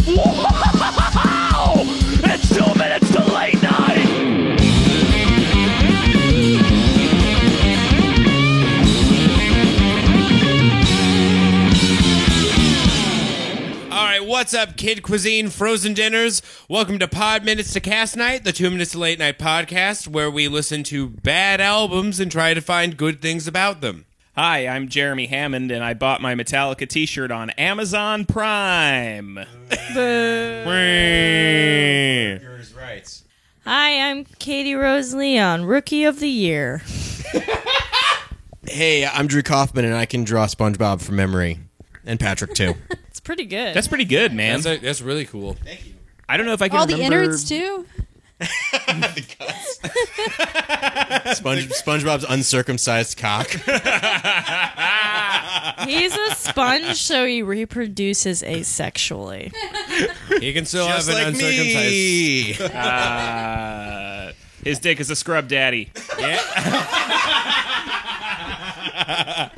Wow! It's 2 minutes to late night! Alright, what's up, Kid Cuisine Frozen Dinners? Welcome to Pod Minutes to Cast Night, the 2 Minutes to Late Night podcast, where we listen to bad albums and try to find good things about them. Hi, I'm Jeremy Hammond, and I bought my Metallica t-shirt on Amazon Prime. Yours rights. Hi, I'm Katie Rose Leon, Rookie of the Year. Hey, I'm Drew Kaufman, and I can draw SpongeBob from memory. And Patrick, too. It's pretty good. That's pretty good, man. That's really cool. Thank you. I don't know if I can All remember... the innards, too? SpongeBob's uncircumcised cock. He's a sponge, so he reproduces asexually. He can still Just have an like uncircumcised... me. His dick is a scrub daddy.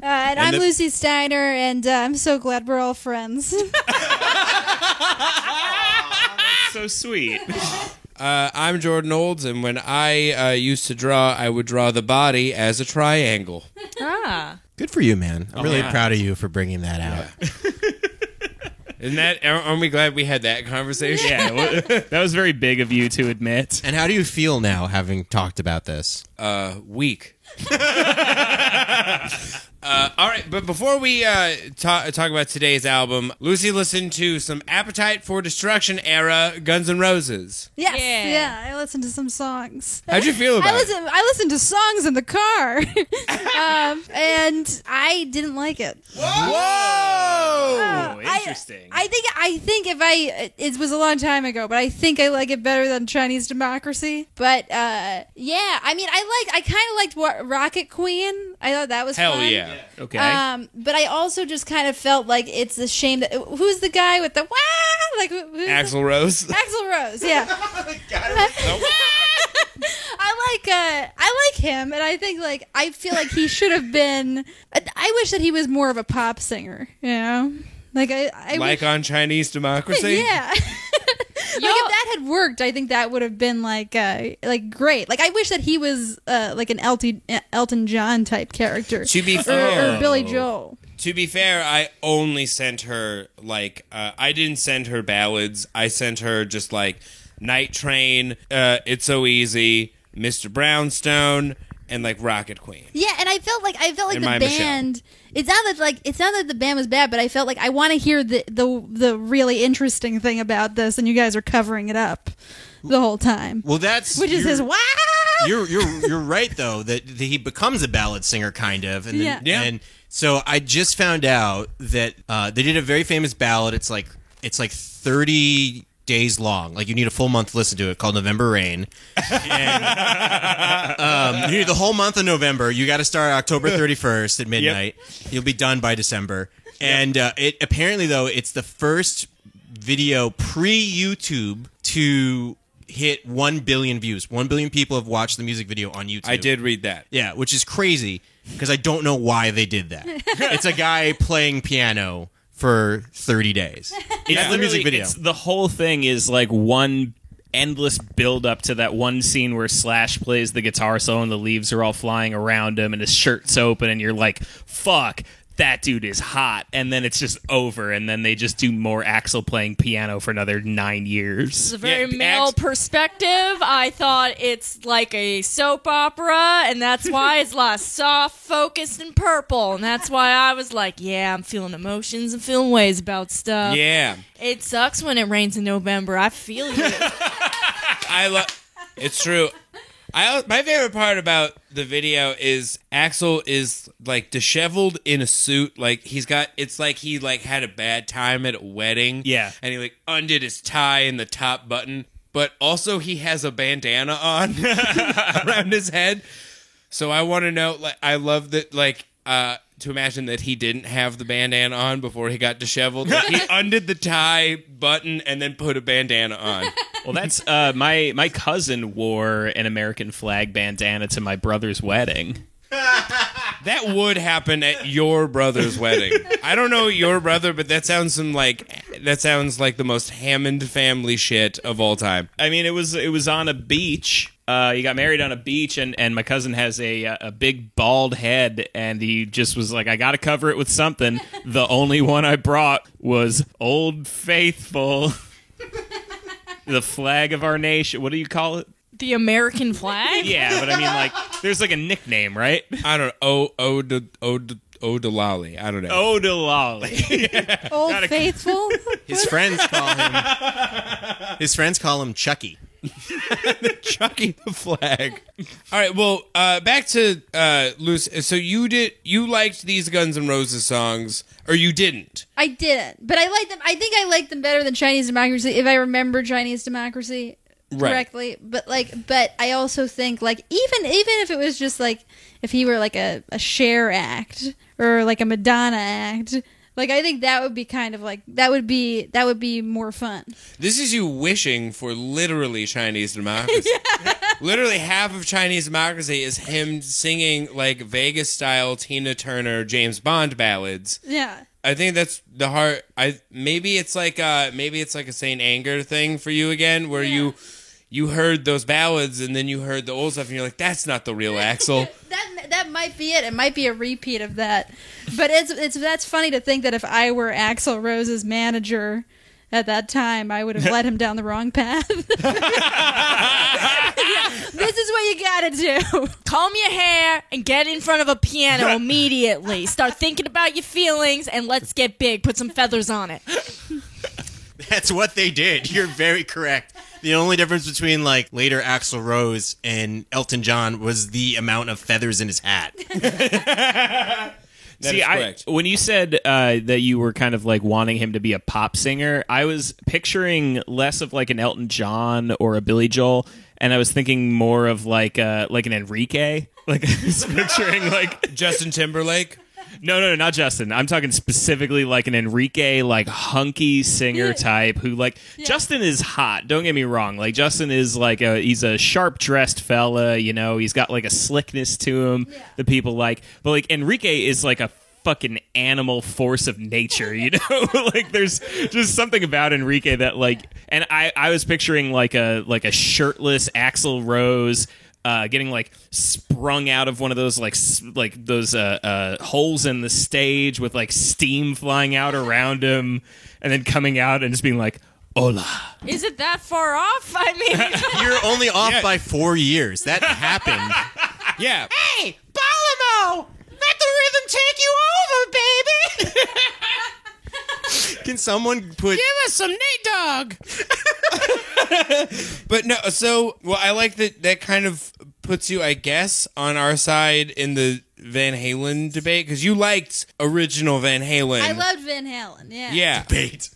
And I'm Lucy Steiner, and I'm so glad we're all friends. So sweet. I'm Jordan Olds, and when I used to draw, I would draw the body as a triangle. Ah. Good for you, man. I'm really yeah. proud of you for bringing that out. Isn't that? Aren't we glad we had that conversation? Yeah, that was very big of you to admit. And how do you feel now, having talked about this? Weak. All right, but before we talk about today's album, Lucy listened to some Appetite for Destruction era Guns N' Roses. Yes, Yeah. yeah, I listened to some songs. How'd you feel about it? I listened to songs in the car, and I didn't like it. Oh, interesting. I think it was a long time ago, but I think I like it better than Chinese Democracy. But yeah, I mean, I kind of liked Rocket Queen. I thought that was Hell fun. yeah. Okay. But I also just kind of felt like it's a shame that who's the guy with the wah? Like who's Axl Rose. Axl Rose, yeah. I like him, and I think I feel like he should have been. I wish that he was more of a pop singer, you know. Like I Like wish, on Chinese Democracy? yeah. Like if that had worked, I think that would have been like great. Like I wish that he was like an Elton John type character, To be or fair, Billy Joel. To be fair, I only sent her I didn't send her ballads. I sent her just Night Train, It's So Easy, Mr. Brownstone, and Rocket Queen. Yeah, and I felt like And the My band. It's not that the band was bad, but I felt like I want to hear the really interesting thing about this, and you guys are covering it up the whole time. Well, that's... Which is his wow. You're right, though, that he becomes a ballad singer, kind of. And then, Yeah. And so I just found out that they did a very famous ballad. It's like 30 days long. Like, you need a full month to listen to it, called November Rain. And you need the whole month of November. You got to start October 31st at midnight. Yep. You'll be done by December. And it apparently, though, it's the first video pre-YouTube to hit 1 billion views. 1 billion people have watched the music video on YouTube. I did read that. Yeah, which is crazy, because I don't know why they did that. It's a guy playing piano for 30 days. That's the music video. The whole thing is one endless build up to that one scene where Slash plays the guitar solo and the leaves are all flying around him and his shirt's open and you're like, fuck, that dude is hot. And then it's just over, and then they just do more Axl playing piano for another 9 years. It's a very Yeah, male perspective. I thought it's like a soap opera, and that's why it's soft, focused, and purple. And that's why I was like, yeah, I'm feeling emotions and feeling ways about stuff. Yeah. It sucks when it rains in November. I feel you. It's true. My favorite part about the video is Axl is disheveled in a suit. It's like he had a bad time at a wedding. Yeah. And he undid his tie and the top button, but also he has a bandana on around his head. So I want to know, I love that, to imagine that he didn't have the bandana on before he got disheveled. He undid the tie button and then put a bandana on. Well, that's my cousin wore an American flag bandana to my brother's wedding. That would happen at your brother's wedding. I don't know your brother, but that sounds That sounds like the most Hammond family shit of all time. I mean, it was on a beach. He got married on a beach, and my cousin has a big bald head, and he just was like, I got to cover it with something. The only one I brought was Old Faithful, the flag of our nation. What do you call it? The American flag? Yeah, but I mean, like, there's like a nickname, right? I don't know. Odalali. I don't know. Odalali. Old Faithful. His friends call him Chucky. Chucky the flag. All right, well, back to Lucy. So you liked these Guns N' Roses songs, or you didn't? I didn't, but I like them. I think I like them better than Chinese Democracy if I remember Chinese Democracy correctly. But I also think like even if it was just like if he were like a Cher act or like a Madonna act. Like, I think that would be kind of like, that would be more fun. This is you wishing for literally Chinese Democracy. Literally half of Chinese Democracy is him singing, like, Vegas-style Tina Turner James Bond ballads. Yeah. I think that's the heart. Maybe it's like a Saint Anger thing for you again, where you heard those ballads and then you heard the old stuff and you're like, that's not the real Axl. That might be it. It might be a repeat of that. But that's funny to think that if I were Axl Rose's manager at that time, I would have led him down the wrong path. This is what you gotta do. Comb your hair and get in front of a piano immediately. Start thinking about your feelings and let's get big. Put some feathers on it. That's what they did. You're very correct. The only difference between like later Axl Rose and Elton John was the amount of feathers in his hat. That is correct. When you said that you were kind of like wanting him to be a pop singer, I was picturing less of like an Elton John or a Billy Joel, and I was thinking more of like an Enrique. Like I was picturing like Justin Timberlake. No, not Justin. I'm talking specifically like an Enrique, like hunky singer type who like Justin is hot. Don't get me wrong. Like Justin is like he's a sharp dressed fella, you know, he's got like a slickness to him that people like. But like Enrique is like a fucking animal force of nature, you know? Like there's just something about Enrique that like, and I was picturing like a shirtless Axl Rose getting like sprung out of one of those like those holes in the stage with like steam flying out around him, and then coming out and just being like, "Hola." Is it that far off? I mean, You're only off by 4 years. That happened. Yeah. Hey, Balamo! Let the rhythm take you over, baby! Can someone put... Give us some Nate Dogg. But no, so well, I like that kind of puts you, I guess, on our side in the Van Halen debate because you liked original Van Halen. I loved Van Halen, yeah. Yeah. Debate.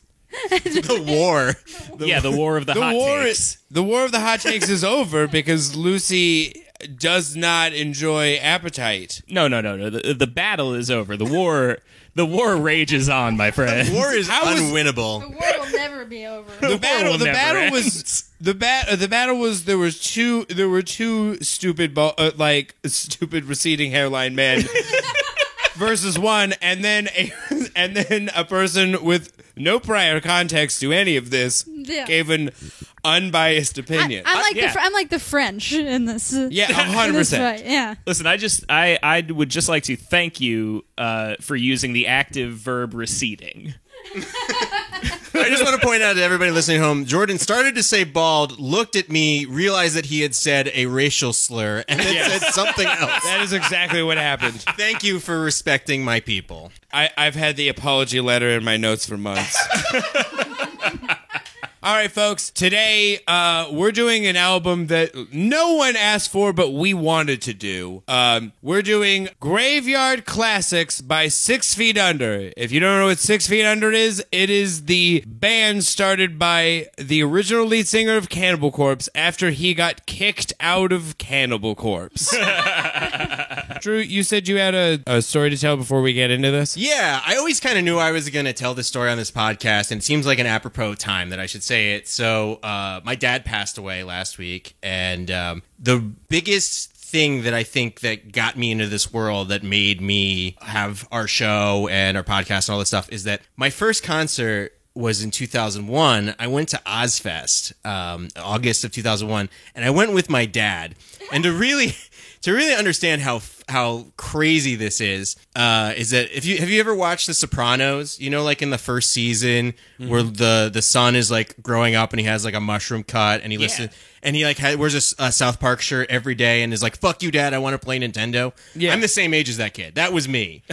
The war. The war of the hot takes. The war of the hot takes is over because Lucy does not enjoy Appetite. No. The battle is over. The war rages on, my friend. War is unwinnable. The war will never be over. The battle was there were two stupid stupid receding hairline men versus one, and then a person with no prior context to any of this gave an unbiased opinion. I'm like the French in this. Yeah, 100%. in this fight, yeah. Listen, I would just like to thank you for using the active verb receding. I just want to point out to everybody listening home, Jordan started to say bald, looked at me, realized that he had said a racial slur, and then said something else. That is exactly what happened. Thank you for respecting my people. I've had the apology letter in my notes for months. All right, folks. Today, we're doing an album that no one asked for, but we wanted to do. We're doing Graveyard Classics by 6 Feet Under. If you don't know what 6 Feet Under is, it is the band started by the original lead singer of Cannibal Corpse after he got kicked out of Cannibal Corpse. Drew, you said you had a story to tell before we get into this? Yeah, I always kind of knew I was going to tell this story on this podcast, and it seems like an apropos time that I should say it. So my dad passed away last week, and the biggest thing that I think that got me into this world that made me have our show and our podcast and all this stuff is that my first concert was in 2001. I went to Ozfest, August of 2001, and I went with my dad. And to really understand how crazy this is that have you ever watched The Sopranos? You know, like in the first season where the son is like growing up and he has like a mushroom cut and he listens and he like wears a South Park shirt every day and is like, "Fuck you, Dad, I want to play Nintendo." Yeah, I'm the same age as that kid. That was me.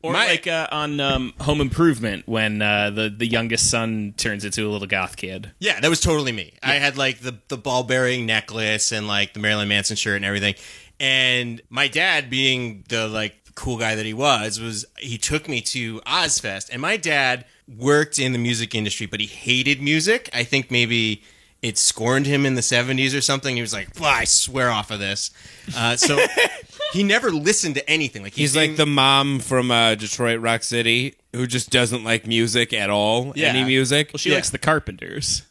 Or on Home Improvement when the youngest son turns into a little goth kid. Yeah, that was totally me. Yeah. I had like the ball bearing necklace and like the Marilyn Manson shirt and everything. And my dad, being the like cool guy that he was he took me to Ozfest. And my dad worked in the music industry, but he hated music. I think maybe it scorned him in the 70s or something. He was like, "Well, I swear off of this." So he never listened to anything. Like he's like the mom from Detroit Rock City who just doesn't like music at all. Yeah. Any music. Well, she likes the Carpenters.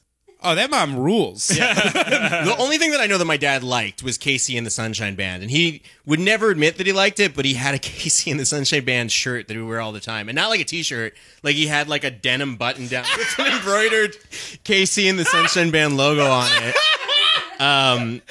Oh, that mom rules. The only thing that I know that my dad liked was Casey and the Sunshine Band. And he would never admit that he liked it, but he had a Casey and the Sunshine Band shirt that he would wear all the time. And not like a t-shirt. Like he had like a denim button down with an embroidered Casey and the Sunshine Band logo on it.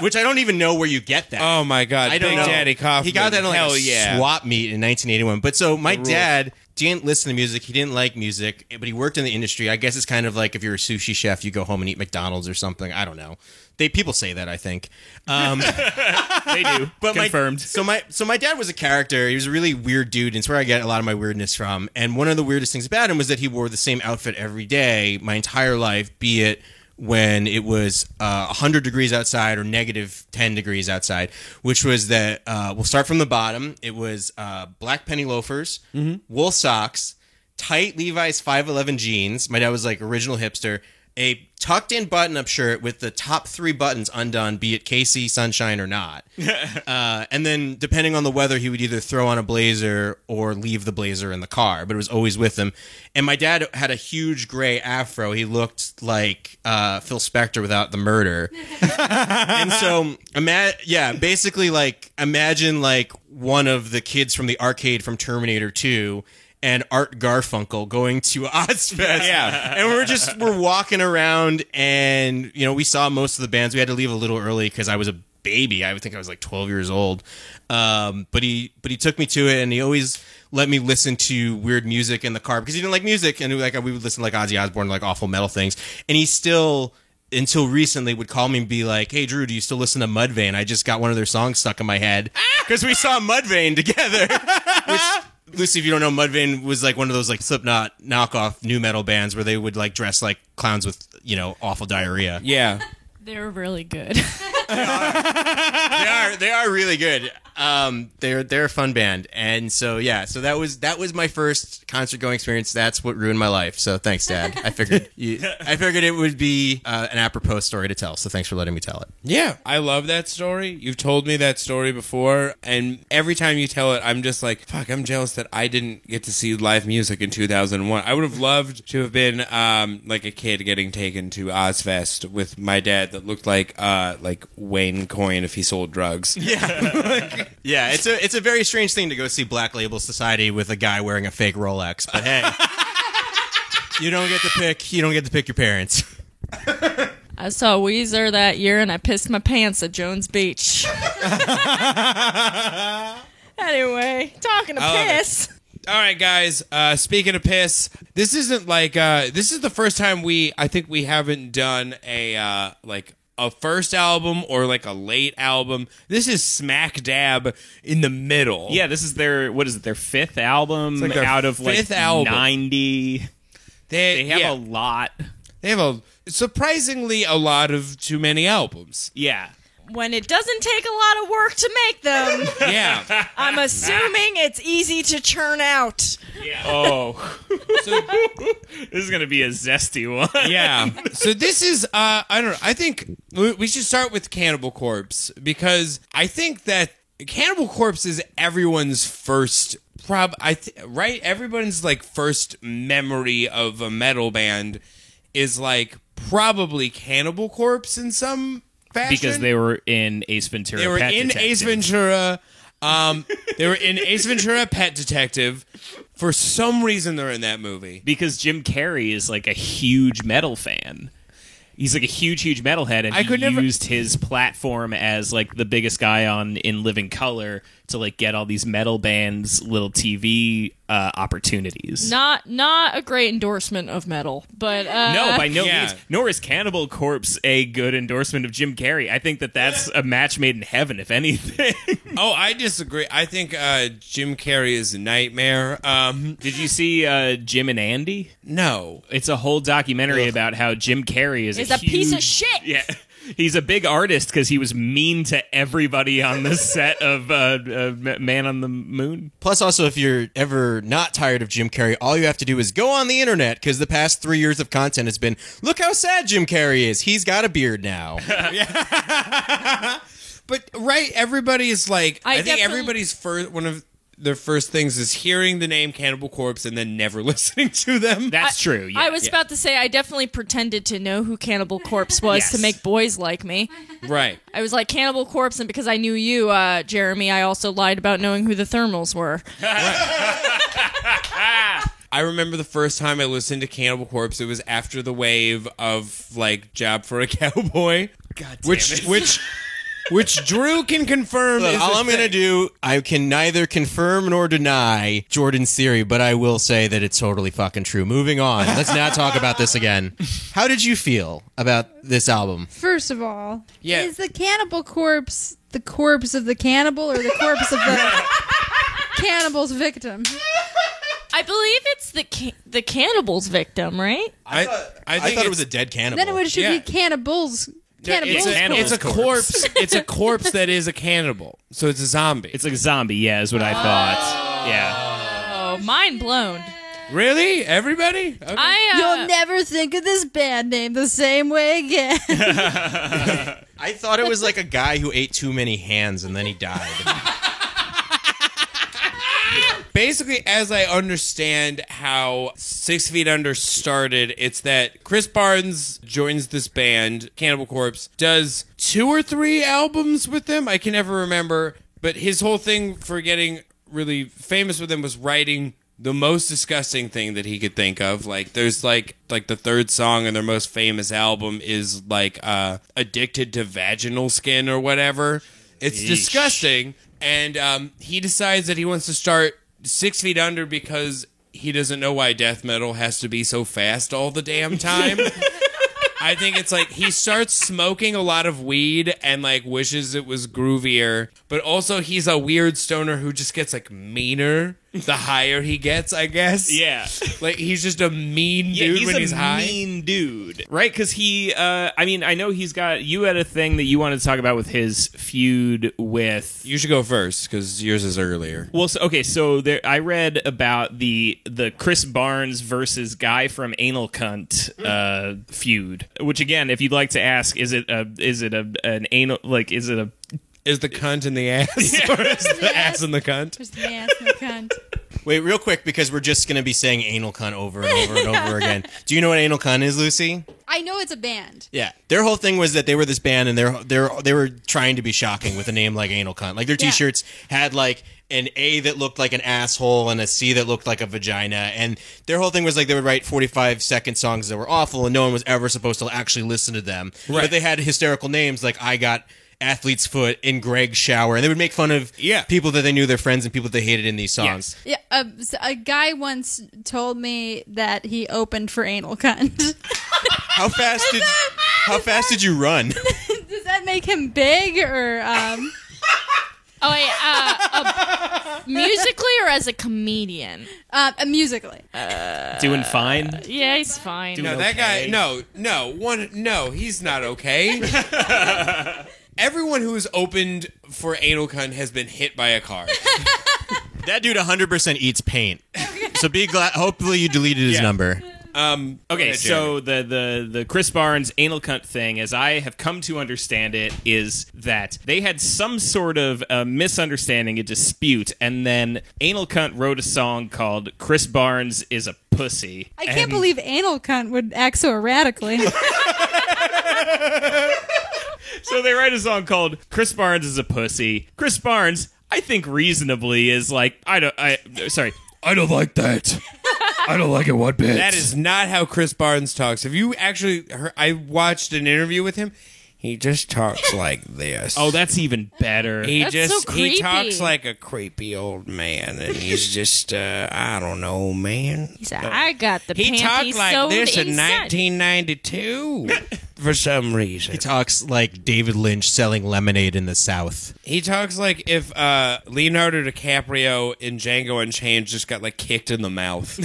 Which I don't even know where you get that. Oh my God. I don't Big know. Daddy Kaufman. He got that on like Hell a yeah. swap meet in 1981. But so my dad didn't listen to music. He didn't like music, but he worked in the industry. I guess it's kind of like if you're a sushi chef, you go home and eat McDonald's or something. I don't know. People say that, I think. They do. But Confirmed. So my dad was a character. He was a really weird dude, and it's where I get a lot of my weirdness from. And one of the weirdest things about him was that he wore the same outfit every day my entire life, be it when it was 100 degrees outside or negative 10 degrees outside, which was that, we'll start from the bottom. It was black penny loafers, wool socks, tight Levi's 511 jeans. My dad was like original hipster. A tucked-in button-up shirt with the top 3 buttons undone, be it Casey, Sunshine, or not. And then, depending on the weather, he would either throw on a blazer or leave the blazer in the car, but it was always with him. And my dad had a huge gray afro. He looked like Phil Spector without the murder. And so, basically, like, imagine, like, one of the kids from the arcade from Terminator 2 and Art Garfunkel going to Ozfest. Yeah. And we're walking around and, you know, we saw most of the bands. We had to leave a little early because I was a baby. I would think I was like 12 years old. But he took me to it and he always let me listen to weird music in the car because he didn't like music. And like we would listen to like Ozzy Osbourne, like awful metal things. And he still, until recently, would call me and be like, "Hey, Drew, do you still listen to Mudvayne? I just got one of their songs stuck in my head." Because we saw Mudvayne together. Which, Lucy, if you don't know, Mudvayne was like one of those like Slipknot knockoff new metal bands where they would like dress like clowns with, you know, awful diarrhea. Yeah. They're really good. They are really good. They're a fun band, and so that was my first concert going experience. That's what ruined my life. So thanks, Dad. I figured it would be an apropos story to tell. So thanks for letting me tell it. Yeah, I love that story. You've told me that story before, and every time you tell it, I'm just like, fuck, I'm jealous that I didn't get to see live music in 2001. I would have loved to have been like a kid getting taken to Ozfest with my dad that looked like Wayne Coyne if he sold drugs. Yeah. Yeah, it's a very strange thing to go see Black Label Society with a guy wearing a fake Rolex. But hey, you don't get to pick your parents. I saw Weezer that year and I pissed my pants at Jones Beach. Anyway, talking to piss. All right, guys. Speaking of piss, this isn't like this is the first time I think we haven't done a first album or like a late album. This is smack dab in the middle. Yeah, this is their fifth album like their out of fifth like album. 90. They have a lot. They have surprisingly a lot of too many albums. Yeah. When it doesn't take a lot of work to make them, Yeah. I'm assuming it's easy to churn out. Yeah. Oh. This is going to be a zesty one. Yeah. So this is, I don't know. I think we should start with Cannibal Corpse because I think that Cannibal Corpse is everyone's first right? Everyone's like first memory of a metal band is like probably Cannibal Corpse in some fashion. Because they were in Ace Ventura. They were Pet in Detective. Ace Ventura. They were in Ace Ventura: Pet Detective. For some reason, they're in that movie. Because Jim Carrey is like a huge metal fan. He's like a huge metalhead, and he used his platform as like the biggest guy in Living Color to like get all these metal bands little TV opportunities. Not a great endorsement of metal, but no, by no Yeah. means. Nor is Cannibal Corpse a good endorsement of Jim Carrey. I think that's a match made in heaven, if anything. Oh, I disagree. I think Jim Carrey is a nightmare. Did you see Jim and Andy? No. It's a whole documentary about how Jim Carrey is He's a piece of shit. Yeah. He's a big artist because he was mean to everybody on the set of Man on the Moon. Plus, also, if you're ever not tired of Jim Carrey, all you have to do is go on the internet, because the past 3 years of content has been, look how sad Jim Carrey is. He's got a beard now. But, right, everybody is like, I think definitely- everybody's one of their first things is hearing the name Cannibal Corpse and then never listening to them. That's true. Yeah, I was about to say I definitely pretended to know who Cannibal Corpse was Yes. to make boys like me. Right. I was like Cannibal Corpse, and because I knew you, Jeremy, I also lied about knowing who the Thermals were. I remember the first time I listened to Cannibal Corpse, it was after the wave of, like, Job for a Cowboy. God damn it. Which Drew can confirm. Look, is all a I'm going to thing. do, I can neither confirm nor deny Jordan's theory, but I will say that it's totally fucking true. Moving on. Let's not talk about this again. How did you feel about this album? First of all, Yeah. is the Cannibal Corpse the corpse of the cannibal or the corpse of the cannibal's victim? I believe it's the cannibal's victim, right? I think thought it was a dead cannibal. Then it should Yeah. be cannibals. Cannibal's It's a corpse. It's a corpse that is a cannibal. So it's a zombie. It's like a zombie, yeah, is what I thought. Yeah. Oh, mind blown. Really? Everybody? Okay. You'll never think of this band name the same way again. I thought it was like a guy who ate too many hands and then he died. Basically, as I understand how 6 Feet Under started, it's that Chris Barnes joins this band, Cannibal Corpse, does 2 or 3 albums with them. I can never remember. But his whole thing for getting really famous with them was writing the most disgusting thing that he could think of. Like, there's like the third song in their most famous album is like Addicted to Vaginal Skin or whatever. It's disgusting. And he decides that he wants to start 6 Feet Under because he doesn't know why death metal has to be so fast all the damn time. I think it's like he starts smoking a lot of weed and like wishes it was groovier, but also he's a weird stoner who just gets like meaner the higher he gets, I guess. Yeah. Like he's just a mean Yeah, dude he's when a he's high. mean dude, right? Because he, I mean, I know he's got. You had a thing that you wanted to talk about with his feud with. You should go first because yours is earlier. Well, so there, I read about the Chris Barnes versus guy from Anal Cunt feud. Which again, if you'd like to ask, is it an anal is it a Is the cunt in the ass or is the ass in the cunt? Just the ass and the cunt. Wait, real quick, because we're just going to be saying anal cunt over and over and over again. Do you know what anal cunt is, Lucy? I know it's a band. Yeah. Their whole thing was that they were this band and they were trying to be shocking with a name like anal cunt. Like their Yeah. t-shirts had like an A that looked like an asshole and a C that looked like a vagina. And their whole thing was like they would write 45-second songs that were awful and no one was ever supposed to actually listen to them. Right. But they had hysterical names like I Got Athlete's Foot in Greg's Shower. And they would make fun of people that they knew, their friends, and people that they hated in these songs. Yeah, a guy once told me that he opened for anal cunt. How fast did you run? Does that make him big or Oh wait, musically or as a comedian? musically? doing fine? Yeah, he's fine. No, that guy. No, he's not okay. Everyone who has opened for anal cunt has been hit by a car. That dude 100% eats paint. So be glad. Hopefully you deleted his number. Okay, so the Chris Barnes Anal Cunt thing, as I have come to understand it, is that they had some sort of misunderstanding, a dispute, and then Anal Cunt wrote a song called Chris Barnes is a Pussy. I can't believe anal cunt would act so erratically. So they write a song called Chris Barnes is a Pussy. Chris Barnes, I think reasonably is like, I don't like that. I don't like it one bit. That is not how Chris Barnes talks. Have you actually heard? I watched an interview with him. He just talks like this. Oh, that's even better. That's so creepy. He talks like a creepy old man, and he's just I don't know, man. He said, "I got the He panties talked like sewed this in inside." 1992 for some reason. He talks like David Lynch selling lemonade in the South. He talks like if Leonardo DiCaprio in Django Unchained just got like kicked in the mouth.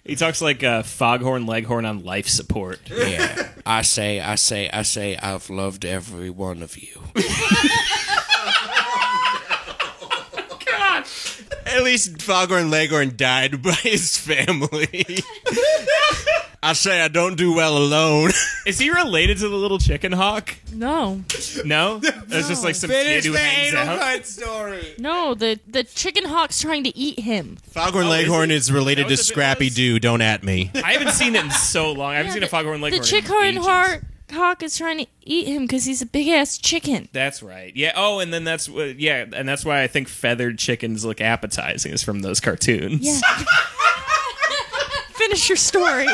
He talks like Foghorn Leghorn on life support. Yeah. I say, I've loved every one of you. At least Foghorn Leghorn died by his family. I say I don't do well alone. Is he related to the little chicken hawk? No, No? That's just like some Finish kid who the hangs anal out. cut story. no, the chicken hawk's trying to eat him. Foghorn Oh, Leghorn is is related that to what the bit Scrappy was? Doo. Don't at me. I haven't seen it in so long. I haven't seen a Foghorn Leghorn The chicken in ages. hawk is trying to eat him because he's a big ass chicken. That's right. Yeah. Oh, and then that's and that's why I think feathered chickens look appetizing is from those cartoons. Yeah. Finish your story.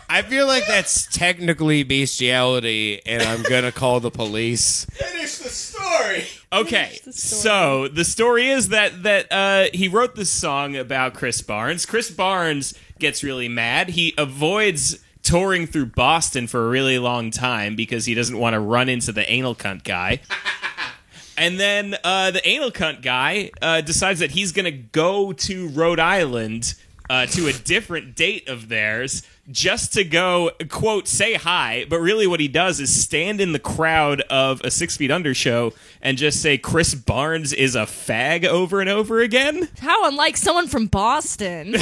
I feel like that's technically bestiality, and I'm gonna call the police. Finish the story. Okay, so the story is that he wrote this song about Chris Barnes. Chris Barnes gets really mad. He avoids touring through Boston for a really long time because he doesn't want to run into the anal cunt guy. And then the anal cunt guy decides that he's going to go to Rhode Island to a different date of theirs just to go, quote, say hi. But really what he does is stand in the crowd of a 6 Feet Under show and just say Chris Barnes is a fag over and over again. How unlike someone from Boston.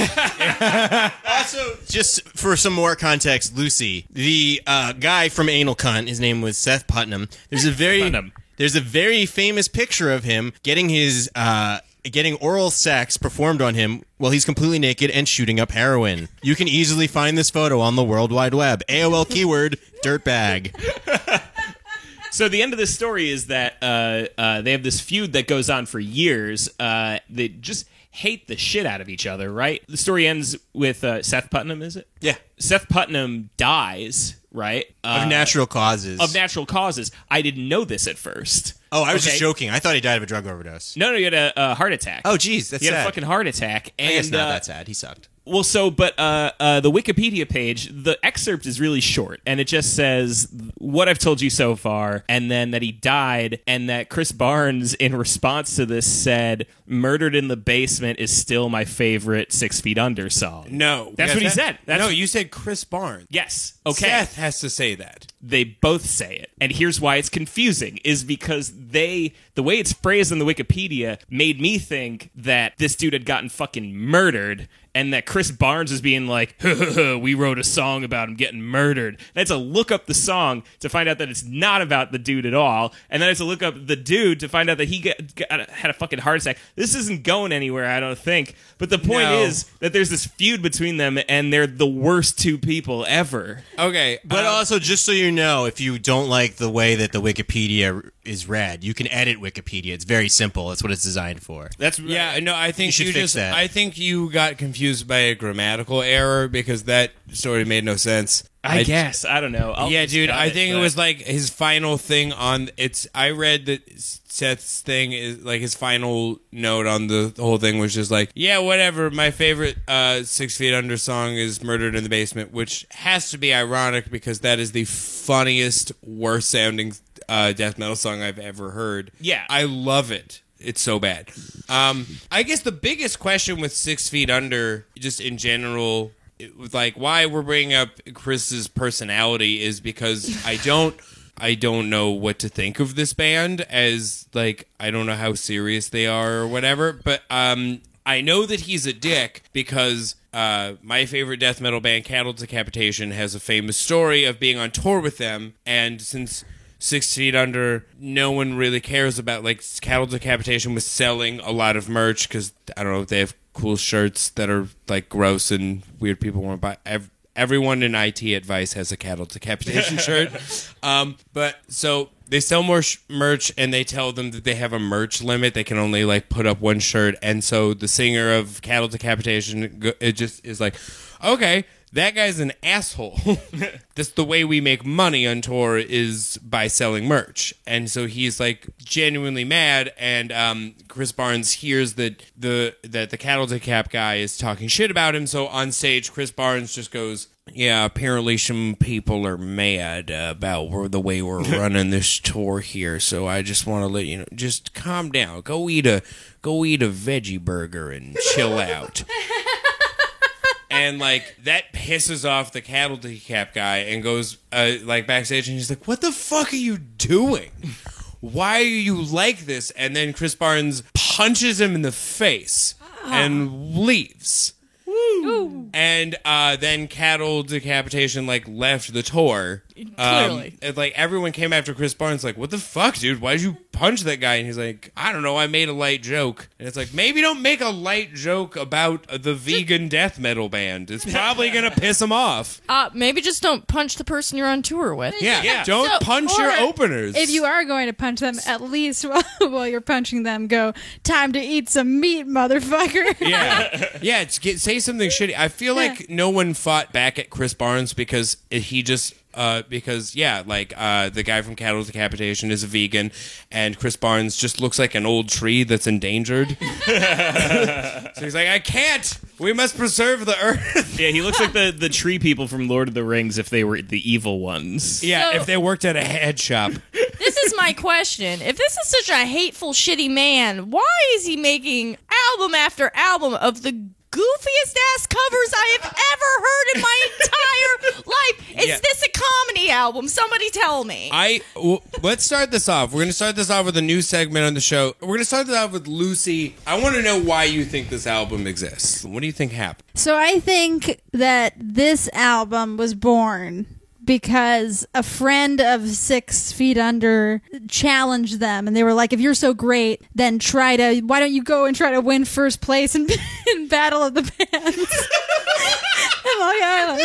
Also, just for some more context, Lucy, the guy from Anal Cunt, his name was Seth Putnam. There's a very famous picture of him getting his getting oral sex performed on him while he's completely naked and shooting up heroin. You can easily find this photo on the World Wide Web. AOL keyword dirtbag. So the end of this story is that they have this feud that goes on for years. They just hate the shit out of each other, right? The story ends with Seth Putnam, is it? Yeah. Seth Putnam dies, right? Of natural causes. Of natural causes. I didn't know this at first. Oh, I was Okay. just joking. I thought he died of a drug overdose. No, he had a heart attack. Oh, geez, that's He had sad. a fucking heart attack. And, I guess not that sad. He sucked. Well, so, but the Wikipedia page, the excerpt is really short, and it just says what I've told you so far, and then that he died, and that Chris Barnes, in response to this, said, "Murdered in the Basement is still my favorite 6 Feet Under song." No. That's what he said. That's no, you said Chris Barnes. Yes. Okay. Seth has to say that. They both say it. And here's why it's confusing, is because the way it's phrased in the Wikipedia made me think that this dude had gotten fucking murdered, and that Chris Barnes is being like, we wrote a song about him getting murdered. And I had to look up the song to find out that it's not about the dude at all. And then I had to look up the dude to find out that he had a fucking heart attack. This isn't going anywhere, I don't think. But the point No. is that there's this feud between them, and they're the worst two people ever. Okay. But also, just so you know, if you don't like the way that the Wikipedia is read, you can edit Wikipedia. It's very simple. That's what it's designed for. That's Yeah, no, I think You should you fix just. that. I think you got confused by a grammatical error because that story made no sense. I guess. I don't know. I'll Yeah, dude. discuss I think it but- was like his final thing on it's. I read that Seth's thing is like his final note on the whole thing was just like, yeah, whatever. My favorite 6 Feet Under song is "Murdered in the Basement," which has to be ironic because that is the funniest, worst sounding death metal song I've ever heard. Yeah. I love it. It's so bad. I guess the biggest question with 6 Feet Under, just in general, with like why we're bringing up Chris's personality is because I don't know what to think of this band, as like I don't know how serious they are or whatever, but I know that he's a dick because my favorite death metal band, Cattle Decapitation, has a famous story of being on tour with them, and since 6 Feet Under, no one really cares about, like, Cattle Decapitation was selling a lot of merch because, I don't know, they have cool shirts that are, like, gross and weird people want to buy. Everyone in IT advice has a Cattle Decapitation shirt. But, so, they sell more merch, and they tell them that they have a merch limit. They can only like put up one shirt, and so the singer of Cattle Decapitation, it just is like, okay, that guy's an asshole. That's the way we make money on tour, is by selling merch. And so he's like genuinely mad, and Chris Barnes hears that the Cattle Decap guy is talking shit about him. So on stage, Chris Barnes just goes, yeah, apparently some people are mad about the way we're running this tour here. So I just want to let you know, just calm down. Go eat a veggie burger and chill out. And, like, that pisses off the Cattle Decap guy and goes, like, backstage, and he's like, what the fuck are you doing? Why are you like this? And then Chris Barnes punches him in the face and leaves. Woo. And then Cattle Decapitation, like, left the tour. Clearly. And, like, everyone came after Chris Barnes, like, what the fuck, dude? Why'd you punch that guy? And he's like, I don't know, I made a light joke. And it's like, maybe don't make a light joke about the vegan death metal band. It's probably gonna piss him off. Maybe just don't punch the person you're on tour with. Yeah. Don't punch your openers. If you are going to punch them, at least while you're punching them, go, time to eat some meat, motherfucker. Yeah, say something shitty. I feel like no one fought back at Chris Barnes because he just the guy from Cattle Decapitation is a vegan, and Chris Barnes just looks like an old tree that's endangered. So he's like, I can't. We must preserve the earth. Yeah, he looks like the tree people from Lord of the Rings if they were the evil ones. Yeah, So- if they worked at a head shop. This is my question. If this is such a hateful, shitty man, why is he making album after album of the goofiest ass covers I have ever heard in my entire life? Is this a comedy album? Somebody tell me. Let's start this off. We're going to start this off with a new segment on the show. We're going to start this off with Lucy. I want to know why you think this album exists. What do you think happened? So I think that this album was born because a friend of 6 Feet Under challenged them, and they were like, if you're so great, then why don't you go and try to win first place in Battle of the Bands in Long Island.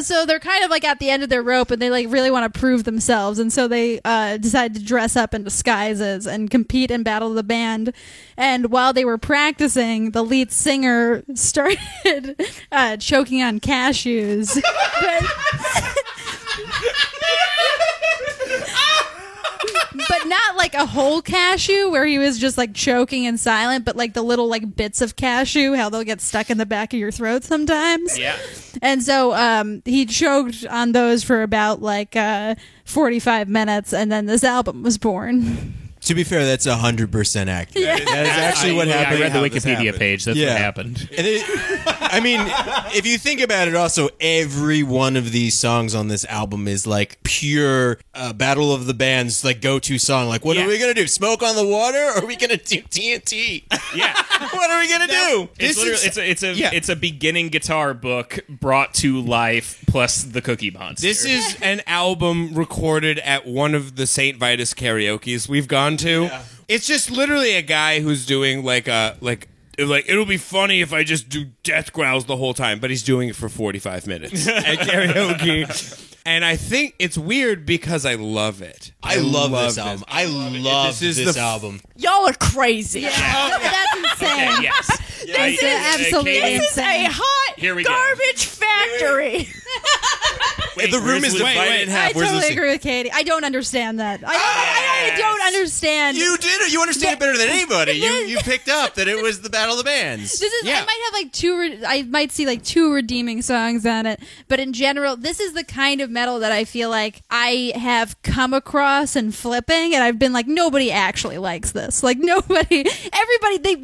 So they're kind of like at the end of their rope, and they like really want to prove themselves, and so they decided to dress up in disguises and compete in Battle of the Band. And while they were practicing, the lead singer started choking on cashews. But not like a whole cashew where he was just like choking and silent, but like the little like bits of cashew, how they'll get stuck in the back of your throat sometimes. Yeah. And so he choked on those for about like 45 minutes, and then this album was born. To be fair, that's 100% accurate. Yeah. That is actually what happened. I read the how this Wikipedia happened. page. That's Yeah. what happened. And I mean, if you think about it, also, every one of these songs on this album is like pure Battle of the Bands, like go-to song. Like, what are we gonna do? Smoke on the water, or are we gonna do TNT? Yeah. What are we gonna do? It's literally it's a beginning guitar book brought to life plus the Cookie Monster. This is an album recorded at one of the St. Vitus karaoke's we've gone to. Yeah. It's just literally a guy who's doing like it'll be funny if I just do death growls the whole time, but he's doing it for 45 minutes at karaoke. And I think it's weird because I love it. I love this album. I love this album. Y'all are crazy. That's insane. Okay, yes. This is absolutely Katie, This is a hot Here we go. garbage factory. Wait, The room where's is Lucy? divided in half. I Where's totally Lucy? agree with Katie. I don't understand that. I don't understand. You did it. You understand it better than anybody. You picked up that it was the Battle of the Bands. This is. Yeah. I might have like I might see like 2 redeeming songs on it, but in general, this is the kind of metal that I feel like I have come across and flipping, and I've been like, nobody actually likes this. Like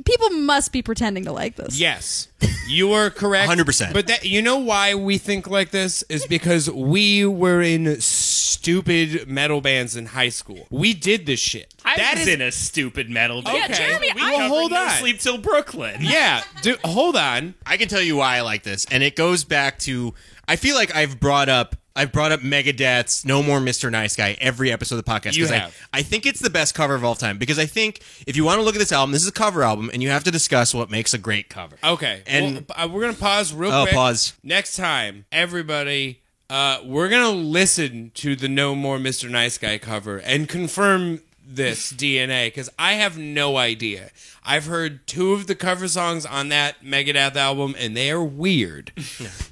people must be pretending to like this. Yes, you are correct. 100%. But that, you know why we think like this is because we were in stupid metal bands in high school. We did this shit. I was in a stupid metal band. Okay. Jeremy, We I- covered hold No on. Sleep Till Brooklyn. Yeah, dude, hold on. I can tell you why I like this, and it goes back to I feel like I've brought up Megadeth's No More Mr. Nice Guy every episode of the podcast. You 'cause have. I think it's the best cover of all time, because I think if you want to look at this album, this is a cover album, and you have to discuss what makes a great cover. Okay, And- we're gonna pause real Oh, quick. pause. Next time, everybody, We're gonna listen to the No More Mr. Nice Guy cover and confirm this DNA, because I have no idea. I've heard 2 of the cover songs on that Megadeth album, and they are weird.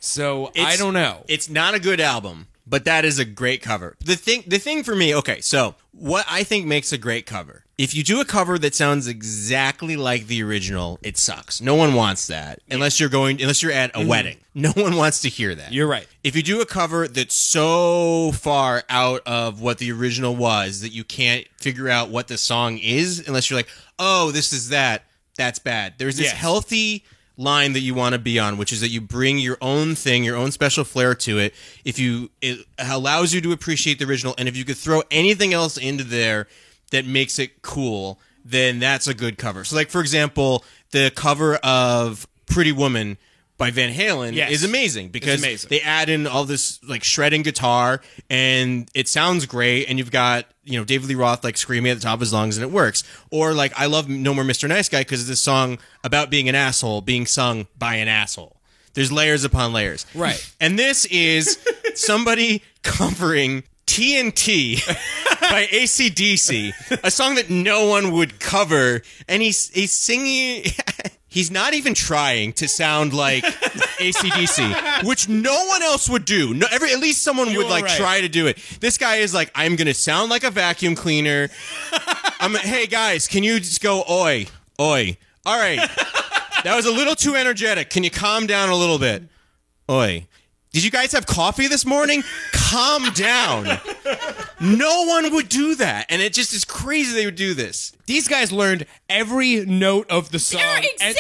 So I don't know. It's not a good album, but that is a great cover. The thing for me, okay, so what I think makes a great cover. If you do a cover that sounds exactly like the original, it sucks. No one wants that unless you're at a wedding. No one wants to hear that. You're right. If you do a cover that's so far out of what the original was that you can't figure out what the song is unless you're like, "Oh, this is that." That's bad. There's this healthy line that you want to be on, which is that you bring your own thing, your own special flair to it. It allows you to appreciate the original, and if you could throw anything else into there that makes it cool, then that's a good cover. So, like, for example, the cover of Pretty Woman by Van Halen is amazing because they add in all this like shredding guitar and it sounds great, and you've got, you know, David Lee Roth like screaming at the top of his lungs and it works. Or like, I love No More Mr. Nice Guy because it's a song about being an asshole being sung by an asshole. There's layers upon layers. Right. And this is somebody covering TNT by AC/DC, a song that no one would cover, and he's singing. He's not even trying to sound like AC/DC, which no one else would do. No, at least someone would like try to do it. This guy is like, I'm gonna sound like a vacuum cleaner. Hey guys, can you just go oi, oi? All right, that was a little too energetic. Can you calm down a little bit? Oi. Did you guys have coffee this morning? Calm down. No one would do that. And it just is crazy they would do this. These guys learned every note of the song. They're exactly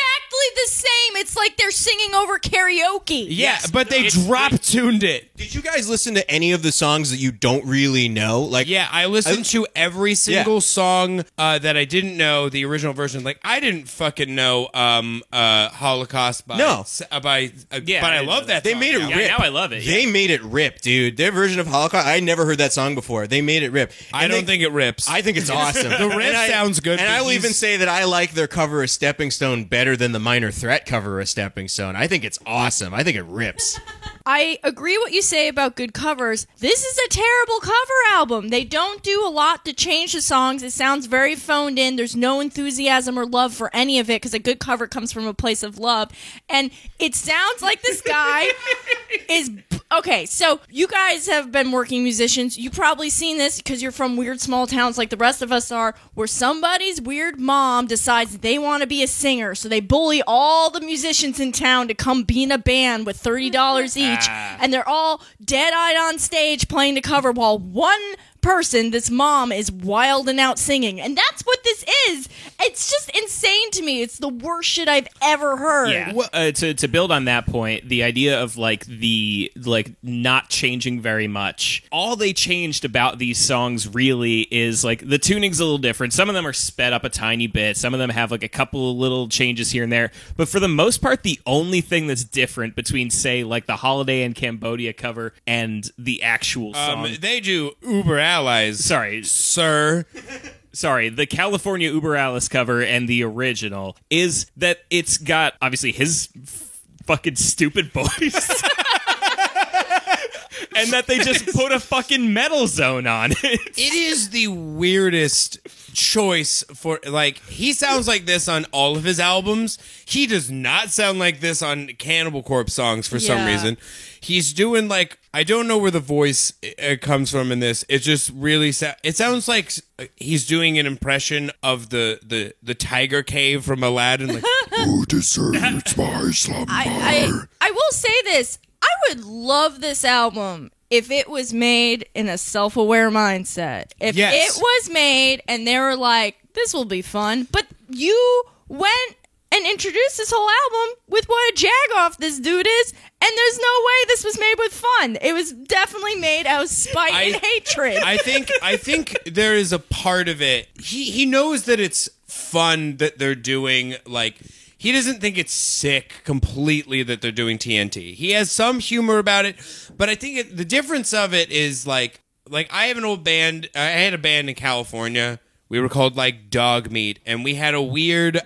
the same. It's like they're singing over karaoke. Yeah, but they drop-tuned it. Did you guys listen to any of the songs that you don't really know? Like, yeah, I listened to every single song that I didn't know, the original version. Like, I didn't fucking know Holocaust by... but I love that They song made it now. rip. Now I love it. They made it rip, dude. Their version of Holocaust, I never heard that song before. They made it rip. I don't think it rips. I think it's awesome. The riff sounds good. And but I will he's- even say that I like their cover of Stepping Stone better than the Minor Threat cover of Stepping Stone. I think it's awesome. I think it rips. I agree what you say about good covers. This is a terrible cover album. They don't do a lot to change the songs. It sounds very phoned in. There's no enthusiasm or love for any of it because a good cover comes from a place of love. And it sounds like this guy is... Okay, so you guys have been working musicians. You've probably seen this because you're from weird small towns like the rest of us are, where somebody's weird mom decides they want to be a singer, so they bully all the musicians in town to come be in a band with $30 each, and they're all dead-eyed on stage playing the cover while one person, this mom, is wilding out singing. And that's what this is. It's just insane to me. It's the worst shit I've ever heard. Yeah. To build on that point, the idea of the not changing very much. All they changed about these songs really is like the tuning's a little different. Some of them are sped up a tiny bit. Some of them have like a couple of little changes here and there. But for the most part, the only thing that's different between, say, like the Holiday in Cambodia cover and the actual song. They do Uber Allies. Sorry, sir. Sorry, the California Uber Alice cover and the original is that it's got, obviously, his fucking stupid voice. And that they just put a fucking metal zone on it. It is the weirdest choice for, like, he sounds like this on all of his albums. He does not sound like this on Cannibal Corpse songs for some reason. He's doing, like, I don't know where the voice comes from in this. It just really it sounds like he's doing an impression of the tiger cave from Aladdin. Like, Who deserves my slumber? I will say this. I would love this album if it was made in a self-aware mindset. If it was made and they were like, this will be fun. But you went and introduced this whole album with what a jag-off this dude is, and there's no way this was made with fun. It was definitely made out of spite and hatred. I think there is a part of it. He knows that it's fun that they're doing, like... He doesn't think it's sick completely that they're doing TNT. He has some humor about it, but I think the difference of it is like I have an old band. I had a band in California. We were called like Dog Meat, and we had a weird,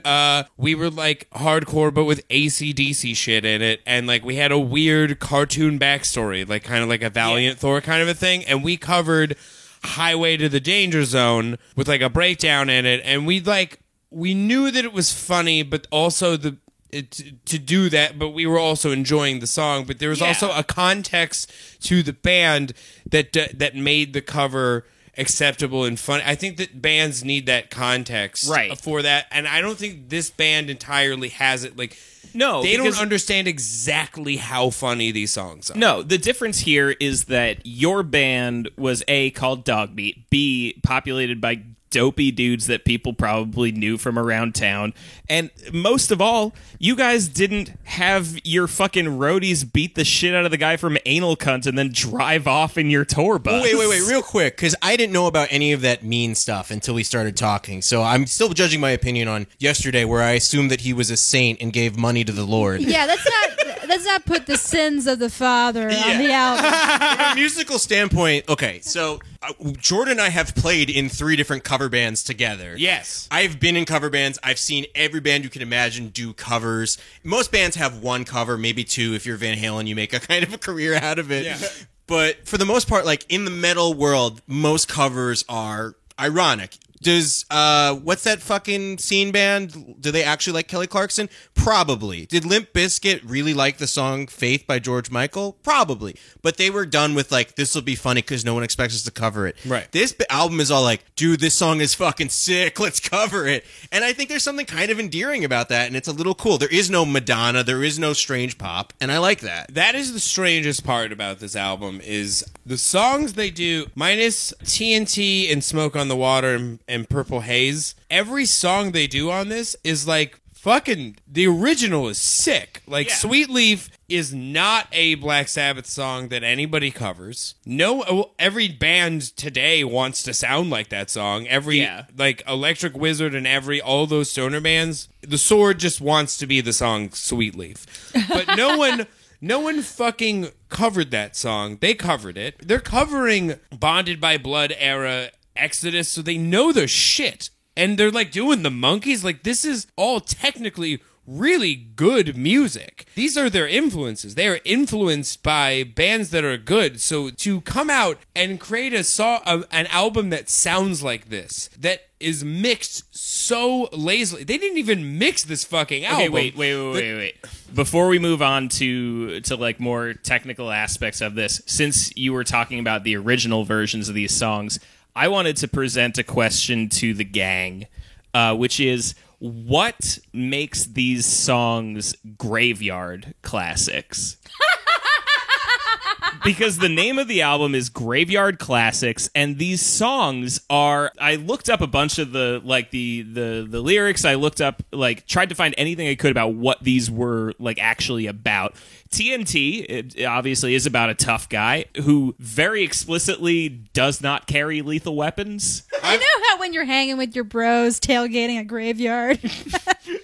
we were like hardcore but with AC/DC shit in it, and like we had a weird cartoon backstory, like kind of like a Valiant Thor kind of a thing, and we covered Highway to the Danger Zone with like a breakdown in it, and we knew that it was funny, but also to do that, but we were also enjoying the song. But there was also a context to the band that made the cover acceptable and fun. I think that bands need that context for that, and I don't think this band entirely has it. Like, no, they don't understand exactly how funny these songs are. No, the difference here is that your band was A, called Dog Meat, B, populated by dopey dudes that people probably knew from around town, and most of all, you guys didn't have your fucking roadies beat the shit out of the guy from Anal Cunt and then drive off in your tour bus. Wait, real quick, because I didn't know about any of that mean stuff until we started talking, so I'm still judging my opinion on yesterday, where I assumed that he was a saint and gave money to the Lord. Yeah, let's not put the sins of the father on the album. From a musical standpoint, okay, so Jordan and I have played in 3 different cover bands together. Yes. I've been in cover bands. I've seen every band you can imagine do covers. Most bands have 1 cover, maybe 2. If you're Van Halen, you make a kind of a career out of it. Yeah. But for the most part, like in the metal world, most covers are ironic. Does, what's that fucking scene band? Do they actually like Kelly Clarkson? Probably. Did Limp Bizkit really like the song Faith by George Michael? Probably. But they were done with like, this will be funny because no one expects us to cover it. Right. This album is all like, dude, this song is fucking sick. Let's cover it. And I think there's something kind of endearing about that, and it's a little cool. There is no Madonna. There is no strange pop, and I like that. That is the strangest part about this album is the songs they do, minus TNT and Smoke on the Water and Purple Haze. Every song they do on this is like fucking, the original is sick. Like Sweet Leaf is not a Black Sabbath song that anybody covers. No, every band today wants to sound like that song. Like Electric Wizard and all those stoner bands, The Sword just wants to be the song Sweet Leaf. But no one fucking covered that song. They covered it. They're covering Bonded by Blood era Exodus, so they know their shit. And they're like doing the Monkees. Like, this is all technically really good music. These are their influences. They are influenced by bands that are good. So to come out and create an album that sounds like this, that is mixed so lazily. They didn't even mix this fucking album. Okay, wait. Before we move on to like more technical aspects of this, since you were talking about the original versions of these songs, I wanted to present a question to the gang, which is, what makes these songs graveyard classics? Because the name of the album is Graveyard Classics, and these songs are, I looked up a bunch of the lyrics. I looked up, like, tried to find anything I could about what these were, like, actually about. TNT, it obviously, is about a tough guy who very explicitly does not carry lethal weapons. I know how when you're hanging with your bros, tailgating a graveyard.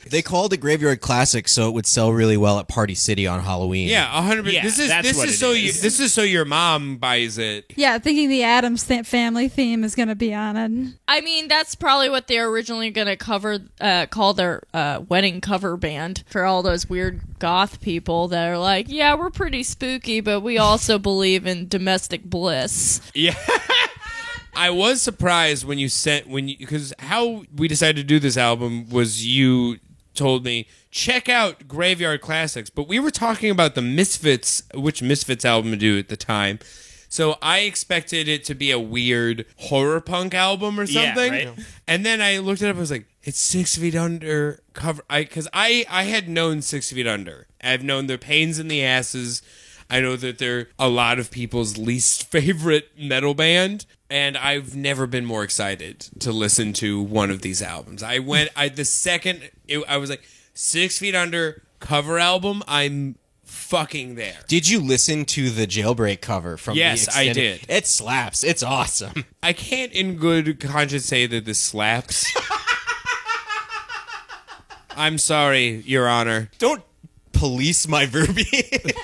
They called it Graveyard Classic so it would sell really well at Party City on Halloween. Yeah, 100%. Yeah, This is so your mom buys it. Yeah, thinking the Addams family theme is going to be on it. I mean, that's probably what they're originally going to call their wedding cover band for all those weird goth people that are like, yeah, we're pretty spooky, but we also believe in domestic bliss. Yeah. I was surprised when because how we decided to do this album was you told me, check out Graveyard Classics, but we were talking about the Misfits, which Misfits album to do at the time. So I expected it to be a weird horror punk album or something. Yeah, right. And then I looked it up, I was like, it's 6 Feet Under cover. Because I had known 6 Feet Under. I've known their Pains in the Asses. I know that they're a lot of people's least favorite metal band, and I've never been more excited to listen to one of these albums. I was like, 6 Feet Under cover album, I'm fucking there. Did you listen to the Jailbreak cover from Yes, the extended? I did. It slaps. It's awesome. I can't in good conscience say that this slaps. I'm sorry, Your Honor. Don't police my verbiage.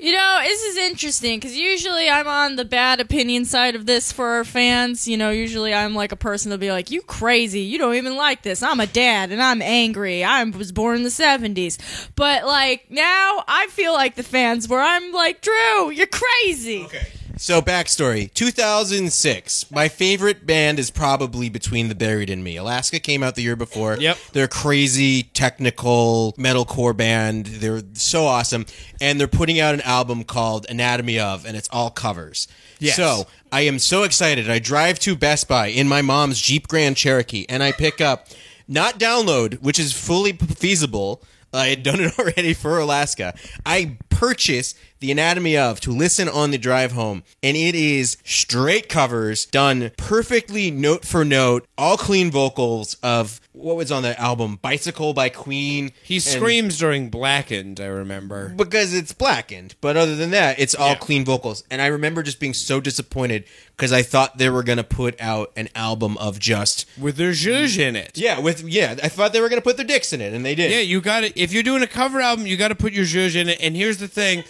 You know, this is interesting because usually I'm on the bad opinion side of this for our fans. You know, usually I'm like a person that'll be like, you crazy. You don't even like this. I'm a dad and I'm angry. I was born in the 70s. But like now I feel like the fans where I'm like, Drew, you're crazy. Okay. So, backstory. 2006. My favorite band is probably Between the Buried and Me. Alaska came out the year before. Yep. They're a crazy, technical, metalcore band. They're so awesome. And they're putting out an album called Anatomy of, and it's all covers. Yes. So, I am so excited. I drive to Best Buy in my mom's Jeep Grand Cherokee, and I pick up, not download, which is fully feasible. I had done it already for Alaska. I purchased The Anatomy of to listen on the drive home, and it is straight covers done perfectly note for note, all clean vocals of what was on that album, Bicycle by Queen. He and- screams during Blackened, I remember. because it's Blackened, but other than that, it's all Yeah. clean vocals. And I remember just being so disappointed because I thought they were going to put out an album of just With their zhuzh in it. I thought they were going to put their dicks in it, and they did. Yeah, you got it. If you're doing a cover album, you got to put your zhuzh in it. And here's the thing.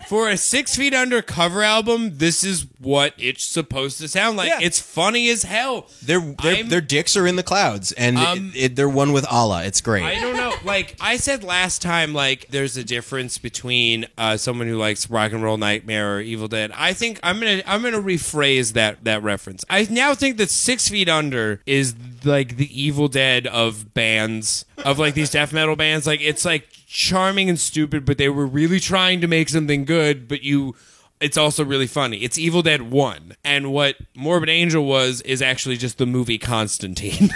For a 6 Feet Under cover album, this is what it's supposed to sound like. Yeah. It's funny as hell. Their dicks are in the clouds, and they're one with Allah. It's great. I don't know. Like I said last time, like there's a difference between someone who likes Rock and Roll Nightmare or Evil Dead. I think I'm gonna rephrase that reference. I now think that 6 Feet Under is like the Evil Dead of bands, of like these death metal bands. Like it's like charming and stupid, but they were really trying to make something good. But it's also really funny. It's Evil Dead 1, and what Morbid Angel is actually just the movie Constantine.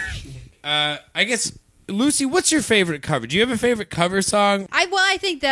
I guess. Lucy, what's your favorite cover? Do you have a favorite cover song? I think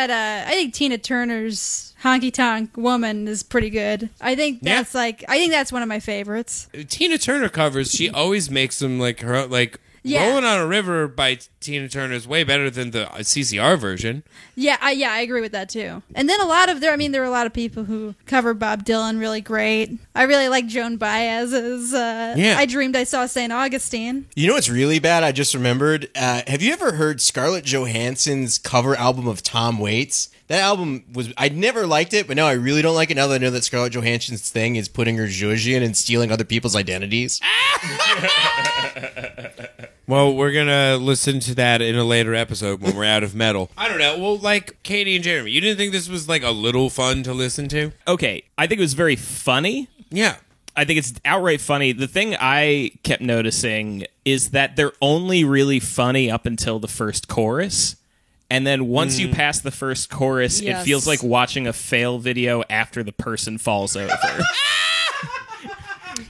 Tina Turner's Honky Tonk Woman is pretty good. I think that's one of my favorites. Tina Turner covers, she always makes them like her, like Yeah. Rolling on a River by Tina Turner is way better than the CCR version. Yeah, I agree with that too. And then there are a lot of people who cover Bob Dylan really great. I really like Joan Baez's I Dreamed I Saw St. Augustine. You know what's really bad? I just remembered. Have you ever heard Scarlett Johansson's cover album of Tom Waits? That album I never liked it, but now I really don't like it now that I know that Scarlett Johansson's thing is putting her zhuzh in and stealing other people's identities. Well, we're going to listen to that in a later episode when we're out of metal. I don't know. Well, like Katie and Jeremy, you didn't think this was like a little fun to listen to? Okay, I think it was very funny. Yeah. I think it's outright funny. The thing I kept noticing is that they're only really funny up until the first chorus. And then once you pass the first chorus, Yes. it feels like watching a fail video after the person falls over.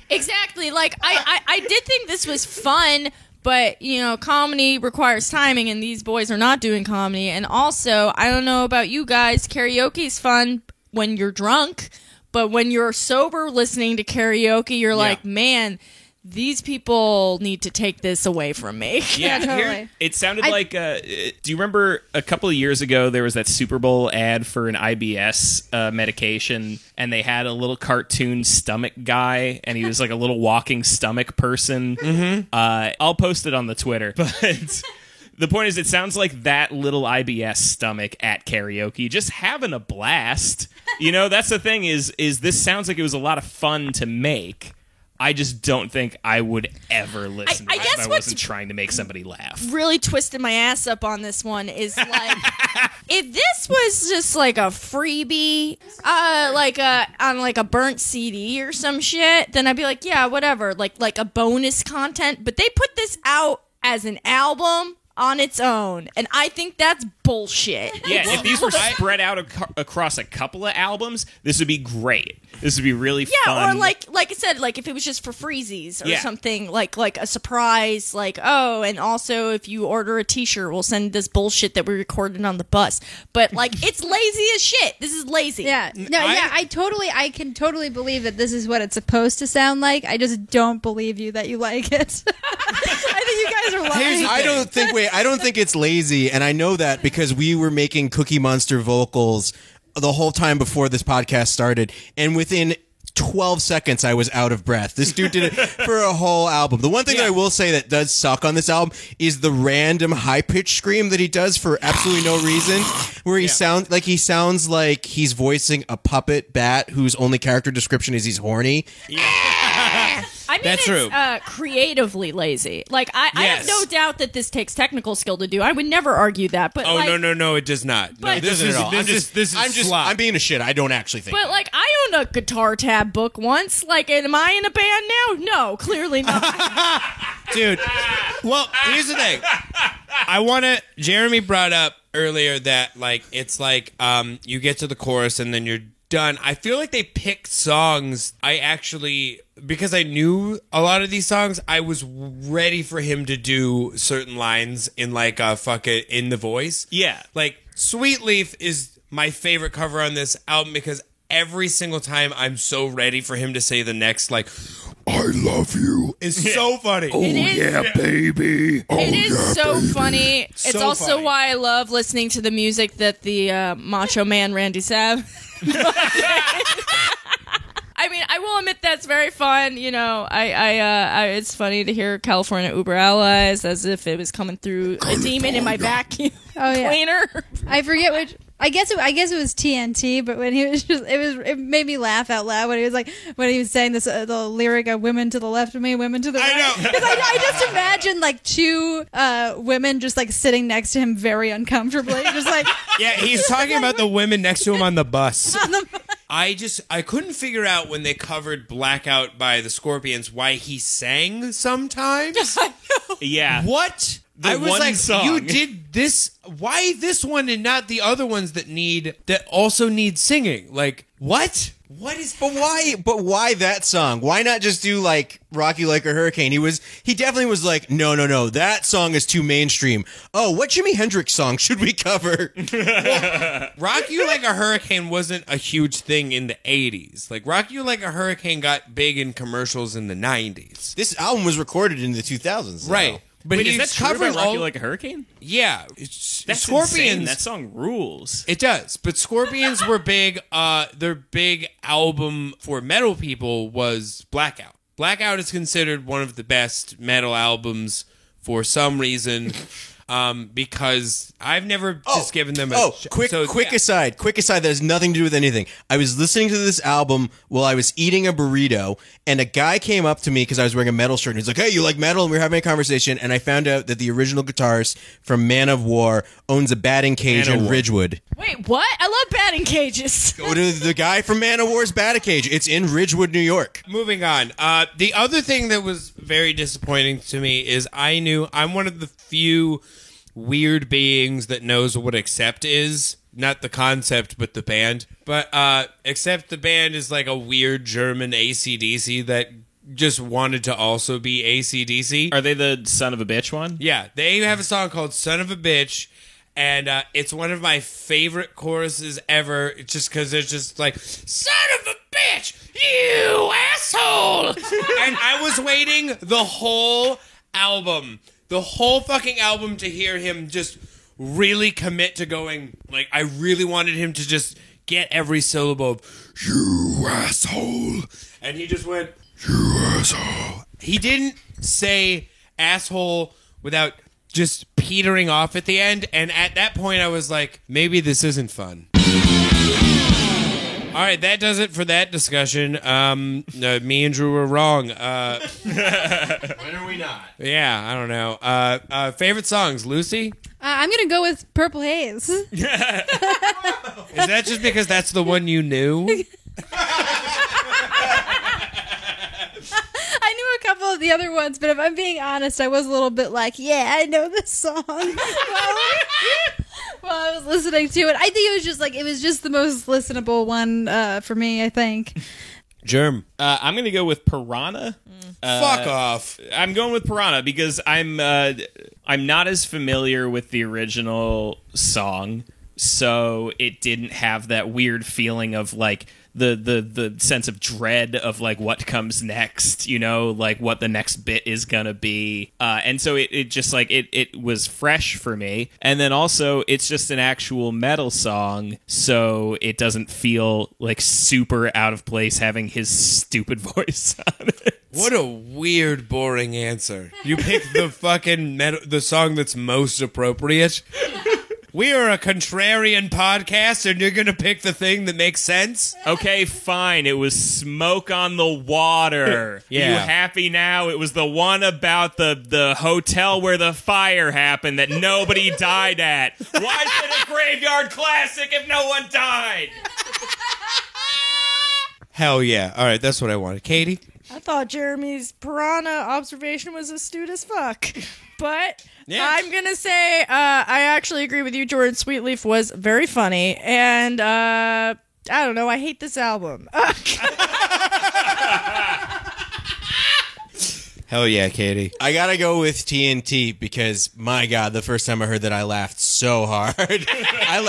Exactly. Like I did think this was fun, but you know, comedy requires timing, and these boys are not doing comedy. And also, I don't know about you guys, karaoke's fun when you're drunk, but when you're sober listening to karaoke, you're like, man, these people need to take this away from me. Yeah, totally. It sounded like, do you remember a couple of years ago there was that Super Bowl ad for an IBS medication, and they had a little cartoon stomach guy, and he was like a little walking stomach person? Mm-hmm. I'll post it on the Twitter, but... The point is, it sounds like that little IBS stomach at karaoke, just having a blast. You know, that's the thing is this sounds like it was a lot of fun to make. I just don't think I would ever listen to it if I wasn't trying to make somebody laugh. Really twisted my ass up on this one is like, if this was just like a freebie, on like a burnt CD or some shit, then I'd be like, yeah, whatever, like a bonus content. But they put this out as an album on its own, and I think that's bullshit. Yeah, if these were spread out across a couple of albums, this would be great. This would be really fun. Yeah, or like I said, like if it was just for freezies or something, like a surprise, like, oh, and also if you order a t-shirt, we'll send this bullshit that we recorded on the bus. But like, it's lazy as shit. This is lazy. Yeah. No, I can totally believe that this is what it's supposed to sound like. I just don't believe you that you like it. I think you guys are lying. I don't think it's lazy, and I know that because we were making Cookie Monster vocals the whole time before this podcast started, and within 12 seconds I was out of breath. This dude did it for a whole album. The one thing that I will say that does suck on this album is the random high-pitched scream that he does for absolutely no reason. where he sounds like he's voicing a puppet bat whose only character description is he's horny. I mean, That's it's true. Creatively lazy. Like, I have Yes. no doubt that this takes technical skill to do. I would never argue that. But Oh, like, no, it does not. No, But- this Doesn't is at all. this is slop. I'm being a shit. I don't actually think. But like, I owned a guitar tab book once. Like, am I in a band now? No, clearly not. Dude. Well, here's the thing. Jeremy brought up earlier that like it's like you get to the chorus and then you're done. I feel like they picked songs because I knew a lot of these songs, I was ready for him to do certain lines in like in the voice. Yeah. Like Sweet Leaf is my favorite cover on this album because every single time I'm so ready for him to say the next like I love you. It's so funny. It is, Yeah, baby. Oh, it is yeah, so baby. funny. It's So also funny. why I love listening to the music that the Macho Man Randy Sav. I mean, I will admit that's very fun. You know, it's funny to hear California Uber Allies as if it was coming through a demon in my vacuum Oh, yeah. cleaner. I forget which. I guess it was TNT, but when he was it made me laugh out loud when he was saying this the lyric of "women to the left of me, women to the right." I know. 'Cause I just imagine like two women just like sitting next to him very uncomfortably, just like Yeah, he's talking about the women next to him on the bus. I couldn't figure out when they covered Blackout by the Scorpions why he sang sometimes. Yeah. What? I was one like, song. you did this. Why this one and not the other ones that also need singing? Like, what? What is? But why that song? Why not just do like "Rock You Like a Hurricane"? He definitely was like, no, that song is too mainstream. Oh, what Jimi Hendrix song should we cover? Rock You Like a Hurricane wasn't a huge thing in the 80s. Like, Rock You Like a Hurricane got big in commercials in the 90s. This album was recorded in the 2000s, though. Right. But Wait, is he's that true covering about Rock all... You Like a Hurricane? Yeah. That's Scorpions... insane. That song rules. It does, but Scorpions were big. Their big album for metal people was Blackout. Blackout is considered one of the best metal albums for some reason, because I've never just given them a... quick yeah. aside that has nothing to do with anything. I was listening to this album while I was eating a burrito, and a guy came up to me because I was wearing a metal shirt, and he's like, "Hey, you like metal?" And we were having a conversation, and I found out that the original guitarist from Man of War owns a batting cage Man of in War. Ridgewood. Wait, what? I love batting cages. Go to the guy from Man of War's batting cage. It's in Ridgewood, New York. Moving on. The other thing that was very disappointing to me is I'm one of the few weird beings that knows what Accept is. Not the concept, but the band. But Accept the band is like a weird German AC/DC that just wanted to also be AC/DC. Are they the son of a bitch one? Yeah, they have a song called Son of a Bitch, and it's one of my favorite choruses ever, just because it's just like, Son of a bitch, you asshole! And I was waiting the whole fucking album to hear him just really commit to going, like, I really wanted him to just get every syllable of, you asshole! And he just went, you asshole. He didn't say asshole without just petering off at the end, and at that point I was like, maybe this isn't fun. All right, that does it for that discussion. Me and Drew were wrong. When are we not? Yeah, I don't know. Favorite songs, Lucy? I'm gonna go with Purple Haze. Is that just because that's the one you knew? I knew a couple of the other ones, but if I'm being honest, I was a little bit like, yeah, I know this song. While I was listening to it, I think it was just the most listenable one for me. I think. Germ. I'm going to go with Piranha. Fuck off. I'm going with Piranha because I'm not as familiar with the original song, so it didn't have that weird feeling of like the sense of dread of like what comes next, you know, like what the next bit is gonna be, and so it just like it was fresh for me. And then also it's just an actual metal song, so it doesn't feel like super out of place having his stupid voice on it. What a weird, boring answer. You picked the fucking the song that's most appropriate. We are a contrarian podcast, and you're going to pick the thing that makes sense? Okay, fine. It was Smoke on the Water. Yeah. Are you happy now? It was the one about the hotel where the fire happened that nobody died at. Why is it a graveyard classic if no one died? Hell yeah. All right, that's what I wanted. Katie? I thought Jeremy's piranha observation was astute as fuck. But Yeah. I'm going to say I actually agree with you. Jordan Sweetleaf was very funny. And I don't know. I hate this album. Hell yeah, Katie. I gotta go with TNT because, my God, the first time I heard that, I laughed so hard. I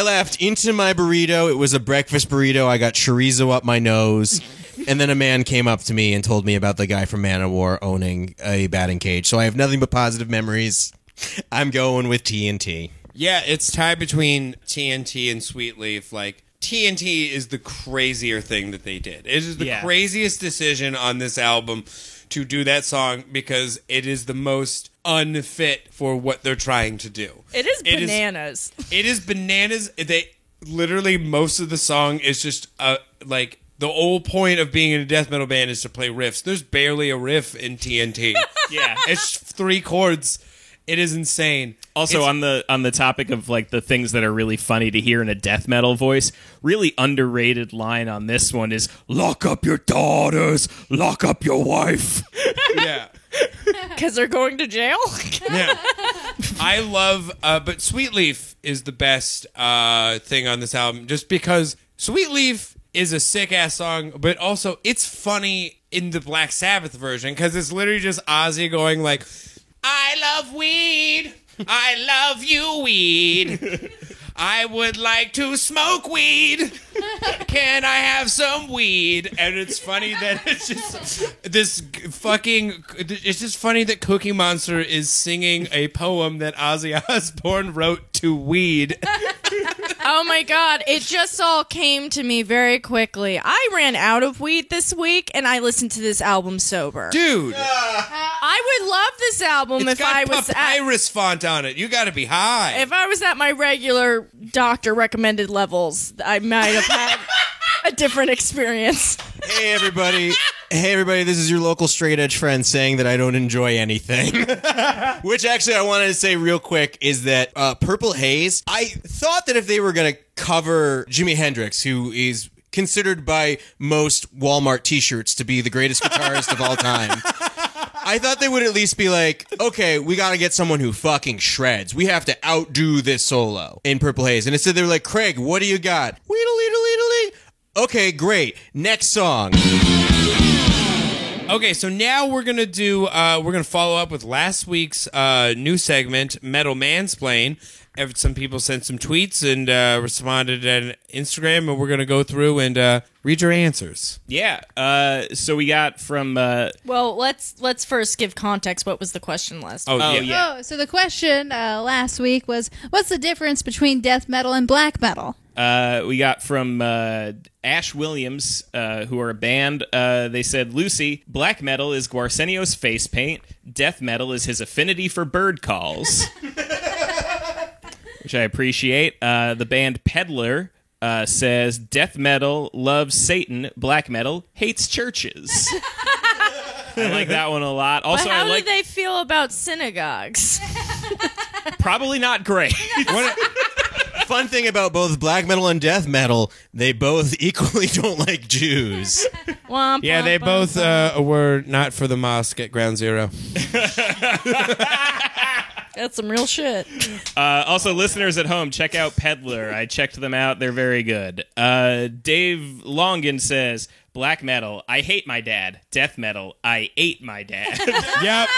laughed into my burrito. It was a breakfast burrito. I got chorizo up my nose. And then a man came up to me and told me about the guy from Manowar owning a batting cage. So I have nothing but positive memories. I'm going with TNT. Yeah, it's tied between TNT and Sweetleaf. Like, TNT is the crazier thing that they did. It is the craziest decision on this album to do that song because it is the most unfit for what they're trying to do. It is bananas. It is bananas. They literally, most of the song is just like, the whole point of being in a death metal band is to play riffs. There's barely a riff in TNT. Yeah. It's 3 chords. It is insane. Also, on the topic of like the things that are really funny to hear in a death metal voice, really underrated line on this one is "Lock up your daughters, lock up your wife." Yeah. Because they're going to jail? Yeah. I love, but Sweetleaf is the best thing on this album just because Sweetleaf is a sick-ass song, but also it's funny in the Black Sabbath version because it's literally just Ozzy going like, I love weed. I love you, weed. I would like to smoke weed. Can I have some weed? And it's funny that it's just this fucking... It's just funny that Cookie Monster is singing a poem that Ozzy Osbourne wrote to weed. Oh my God, it just all came to me very quickly. I ran out of weed this week and I listened to this album sober. Dude, I would love this album it's if got I was papyrus font on it. You gotta be high. if I was at my regular doctor recommended levels, I might have had a different experience. Hey, everybody. Hey, everybody, this is your local straight edge friend saying that I don't enjoy anything. Which, actually, I wanted to say real quick is that Purple Haze, I thought that if they were going to cover Jimi Hendrix, who is considered by most Walmart t-shirts to be the greatest guitarist of all time, I thought they would at least be like, okay, we got to get someone who fucking shreds. We have to outdo this solo in Purple Haze. And instead, they're like, Craig, what do you got? Weedle-leedle-leedle-lee. Okay, great. Next song. Okay, so now we're gonna do. We're gonna follow up with last week's new segment, Metal Mansplain. Some people sent some tweets and responded on Instagram, and we're gonna go through and read your answers. Yeah. So we got from. Well, let's first give context. What was the question last week? Yeah. Oh, so the question last week was, what's the difference between death metal and black metal? We got from Ash Williams, who are a band. They said, Lucy, black metal is Guarsenio's face paint. Death metal is his affinity for bird calls. Which I appreciate. The band Peddler says, death metal loves Satan. Black metal hates churches. I like that one a lot. Also, But how I like do they feel about synagogues? probably not great. Fun thing about both black metal and death metal, they both equally don't like Jews. Womp, Yeah, womp, they womp, both womp. were not for the mosque at Ground Zero. That's some real shit. Also, listeners at home, check out Peddler. I checked them out. They're very good. Dave Longan says, black metal, I hate my dad. Death metal, I ate my dad. Yep,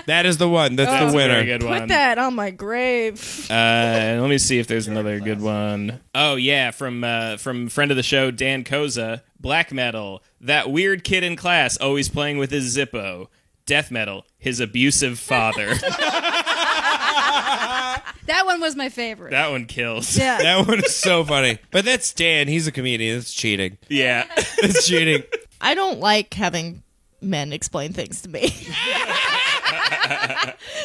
that is the one. That's That's the a winner. very good one. Put that on my grave. Let me see if there's another good one. Oh, yeah, from friend of the show, Dan Koza. Black metal, that weird kid in class always playing with his Zippo. Death metal, his abusive father. That one was my favorite. That one kills. Yeah. That one is so funny. But that's Dan. He's a comedian. That's cheating. Yeah. That's cheating. I don't like having men explain things to me.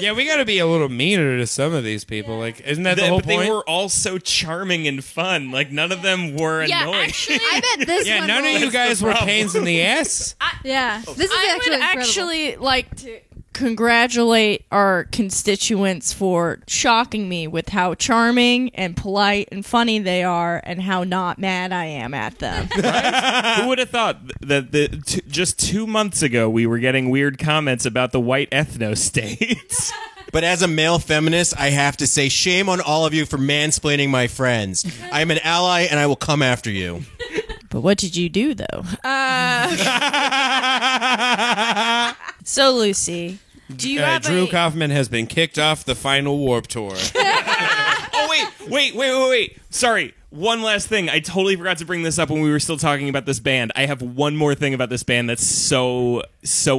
Yeah, we got to be a little meaner to some of these people. Like, isn't that the whole But point? they were all so charming and fun. Like, none of them were Yeah, annoying. actually, I bet this yeah, one none will- of you guys were problem. pains in the ass. Yeah, this is I actually would incredible. actually like to congratulate our constituents for shocking me with how charming and polite and funny they are and how not mad I am at them. Who would have thought that just 2 months ago we were getting weird comments about the white ethno states? But as a male feminist, I have to say shame on all of you for mansplaining my friends. I'm an ally, and I will come after you. But what did you do, though? So, Lucy, do you have Drew a... Kaufman has been kicked off the final Warp Tour. Oh, wait. Sorry. One last thing. I totally forgot to bring this up when we were still talking about this band. I have one more thing about this band that's so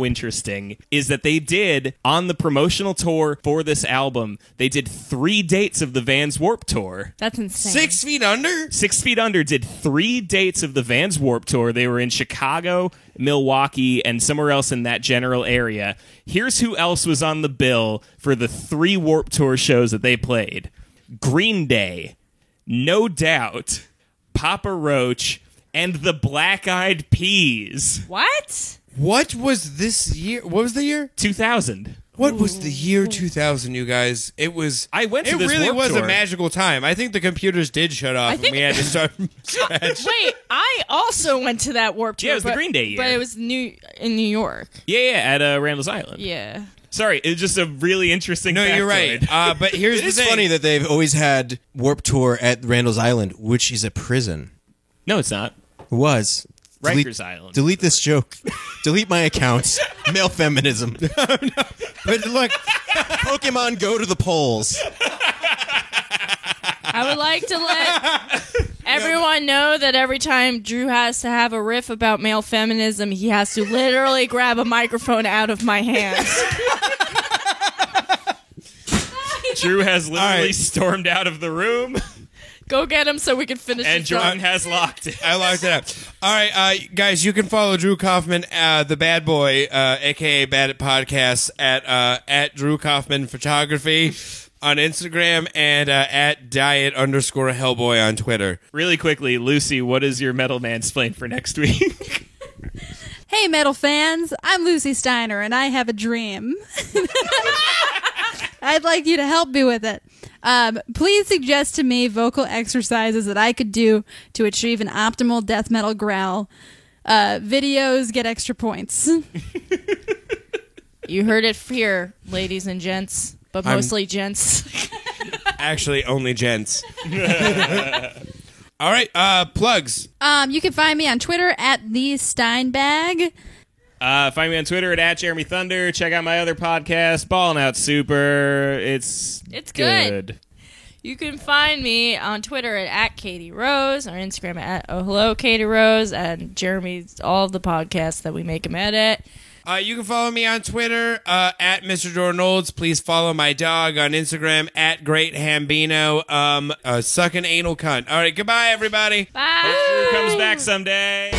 interesting, is that they did, on the promotional tour for this album, they did 3 dates of the Vans Warp Tour. That's insane. 6 Feet Under? 6 Feet Under did 3 dates of the Vans Warp Tour. They were in Chicago, Milwaukee, and somewhere else in that general area. Here's who else was on the bill for the 3 Warp Tour shows that they played. Green Day, No Doubt, Papa Roach, and the Black Eyed Peas. What? What was this year? What was the year? 2000. What was the year 2000, you guys? It was. I went to It this really Warped was a Tour. magical time. I think the computers did shut off, and think- we had to start from scratch. Wait, I also went to that Warped Tour. Yeah, it was the but- Green Day year. But it was in New York. Yeah, at Randall's Island. Yeah. Sorry, it's just a really interesting No, you're factoid. right. But here's It the is thing. funny that they've always had Warp Tour at Randall's Island, which is a prison. No, it's not. It was. Rikers Island. Delete this joke. Delete my account. Male feminism. But look, Pokemon go to the polls. I would like to let everyone know that every time Drew has to have a riff about male feminism, he has to literally grab a microphone out of my hands. Drew has literally right. stormed out of the room, Go get him so we can finish and this Jordan song. has locked it. I locked it up. All right, guys, you can follow Drew Kaufman, the bad boy, a.k.a. Bad at Podcasts, at Drew Kaufman Photography on Instagram and at Diet_Hellboy on Twitter. Really quickly, Lucy, what is your metal mansplain for next week? Hey, metal fans, I'm Lucy Steiner, and I have a dream. I'd like you to help me with it. Please suggest to me vocal exercises that I could do to achieve an optimal death metal growl. Videos get extra points. You heard it here, ladies and gents, but mostly gents. Actually, only gents. All right, plugs. You can find me on Twitter at @TheSteinbag. Find me on Twitter at Jeremy Thunder. Check out my other podcast, Ballin' Out Super. It's good. You can find me on Twitter at Katie Rose, on Instagram at Oh Hello Katie Rose, and Jeremy's all of the podcasts that we make him edit. You can follow me on Twitter at Mr. Jordan Olds. Please follow my dog on Instagram at Great Hambino. Sucking anal cunt. All right, goodbye, everybody. Bye. Drew comes back someday.